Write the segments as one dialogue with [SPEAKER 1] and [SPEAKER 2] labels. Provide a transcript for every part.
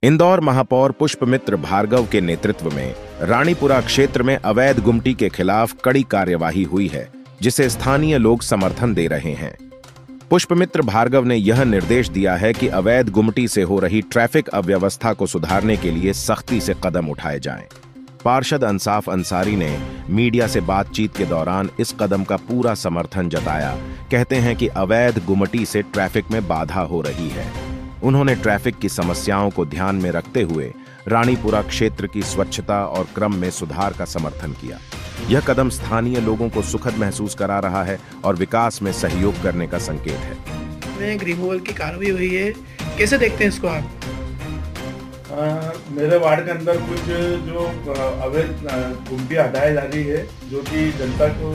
[SPEAKER 1] इंदौर महापौर पुष्पमित्र भार्गव के नेतृत्व में रानीपुरा क्षेत्र में अवैध गुमटी के खिलाफ कड़ी कार्यवाही हुई है, जिसे स्थानीय लोग समर्थन दे रहे हैं। पुष्पमित्र भार्गव ने यह निर्देश दिया है कि अवैध गुमटी से हो रही ट्रैफिक अव्यवस्था को सुधारने के लिए सख्ती से कदम उठाए जाएं। पार्षद अंसाफ अंसारी ने मीडिया से बातचीत के दौरान इस कदम का पूरा समर्थन जताया। कहते हैं कि अवैध गुमटी से ट्रैफिक में बाधा हो रही है। उन्होंने ट्रैफिक की समस्याओं को ध्यान में रखते हुए रानीपुरा क्षेत्र की स्वच्छता और क्रम में सुधार का समर्थन किया। यह कदम स्थानीय लोगों को सुखद महसूस करा रहा है और विकास में सहयोग करने का संकेत है।
[SPEAKER 2] रिमूवल की कार्रवाई हुई है, कैसे देखते हैं इसको आप?
[SPEAKER 3] मेरे वार्ड के अंदर कुछ जो अवैध गुमटी हटाई जा रही है, जो कि जनता को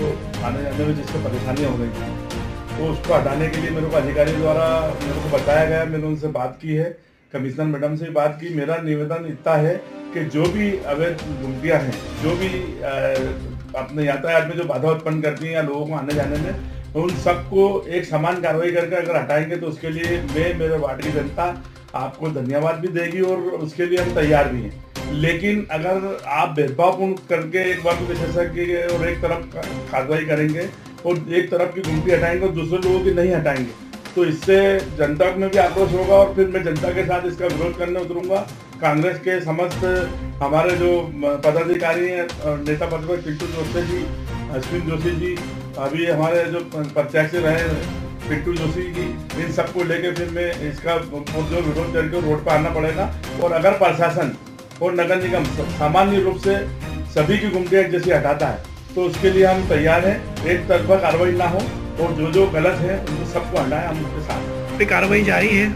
[SPEAKER 3] आने जाने में जिससे परेशानी हो रही है, तो उसको हटाने के लिए मेरे को अधिकारी द्वारा मेरे को बताया गया। मैंने उनसे बात की है, कमिश्नर मैडम से भी बात की। मेरा निवेदन इतना है कि जो भी अवैध गुमटियाँ हैं, जो भी अपने यातायात में जो बाधा उत्पन्न करती हैं या लोगों को आने जाने में, उन सबको एक समान कार्रवाई करके अगर हटाएंगे तो उसके लिए मैं, मेरे वार्ड की जनता आपको धन्यवाद भी देगी और उसके लिए हम तैयार भी हैं। लेकिन अगर आप भेदभावपूर्ण करके एक वर्ग विशेषज्ञ और एक तरफ कार्रवाई करेंगे और एक तरफ की गुमटी हटाएंगे और दूसरे लोगों की नहीं हटाएंगे, तो इससे जनता में भी आक्रोश होगा और फिर मैं जनता के साथ इसका विरोध करने उतरूंगा। कांग्रेस के समस्त हमारे जो पदाधिकारी हैं, नेता प्रतिपक्ष पिंटू जोशी जी, अश्विन जोशी जी, अभी हमारे जो प्रत्याशी रहे पिंटू जोशी जी, इन सबको लेके फिर मैं इसका जो विरोध करके रोड पर आना पड़ेगा। और अगर प्रशासन और नगर निगम सामान्य रूप से सभी की गुमटियाँ जैसी हटाता है तो उसके लिए हम तैयार हैं। एक तरफा कार्रवाई ना हो और जो गलत है उनको सबको हटाएं, हम उसके साथ।
[SPEAKER 2] कार्रवाई जारी है,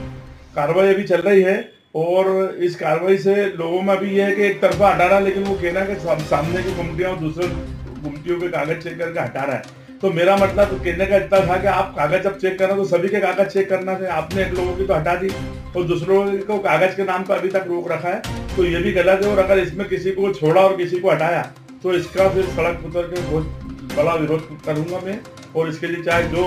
[SPEAKER 3] कार्रवाई अभी चल रही है और इस कार्रवाई से लोगों में भी यह है कि एक तरफा हटा रहा है, लेकिन वो कहना कि सामने की गुमटियाँ और दूसरे गुमटियों के कागज चेक करके हटा रहा है। तो मेरा मतलब कहने का इतना था कि आप कागज जब चेक करना तो सभी के कागज चेक करना थे। आपने एक लोगों की तो हटा दी और दूसरों को कागज के नाम पर अभी तक रोक रखा है, तो ये भी गलत है। और अगर इसमें किसी को छोड़ा और किसी को हटाया तो इसका फिर सड़क उतर के बहुत बड़ा विरोध करूंगा मैं। और इसके लिए चाहे जो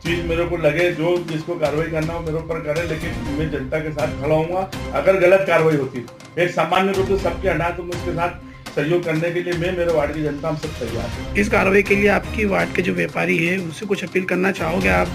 [SPEAKER 3] चीज मेरे को लगे, जो जिसको कार्रवाई करना हो मेरे ऊपर करे, लेकिन मैं जनता के साथ खड़ा हूँगा। अगर गलत कार्रवाई होती एक सामान्य रूप से सबके हटाए तो मैं उसके साथ सहयोग करने के लिए मैं, मेरे वार्ड की जनता, हम सब तैयार हैं।
[SPEAKER 2] इस कार्रवाई के लिए आपकी वार्ड के जो व्यापारी है उनसे कुछ अपील करना चाहोगे आप?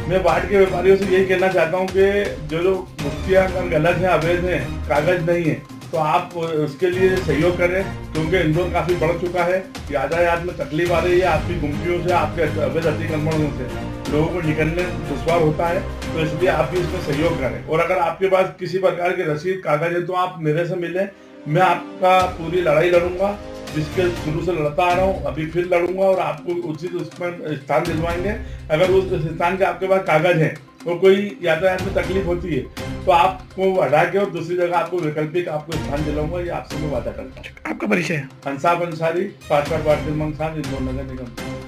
[SPEAKER 3] मैं वार्ड के व्यापारियों से यही कहना चाहता हूँ कि जो गुमटियाँ गलत है, अवैध है, कागज नहीं है, तो आप उसके लिए सहयोग करें, क्योंकि इंदौर काफी बढ़ चुका है। यातायात में तकलीफ आ रही है आपकी गुमटियों से, आपके अवैध अतिक्रमणों से लोगों को निकलने दुश्वार होता है, तो इसलिए आप भी इसमें सहयोग करें। और अगर आपके पास किसी प्रकार की रसीद कागज है तो आप मेरे से मिलें, मैं आपका पूरी लड़ाई लड़ूंगा, जिसके शुरू से लड़ता आ रहा हूँ, अभी फिर लड़ूंगा और आपको उचित उसमें स्थान दिलवाएंगे। अगर उस स्थान के आपके पास कागज है और कोई यातायात में तकलीफ होती है तो आपको हटा के और दूसरी जगह आपको वैकल्पिक आपको स्थान दिलाऊंगा, ये आपसे मैं वादा करता हूँ।
[SPEAKER 2] आपका परिचय?
[SPEAKER 3] अंसाफ अंसारी, 5 वार्ड नगर निगम।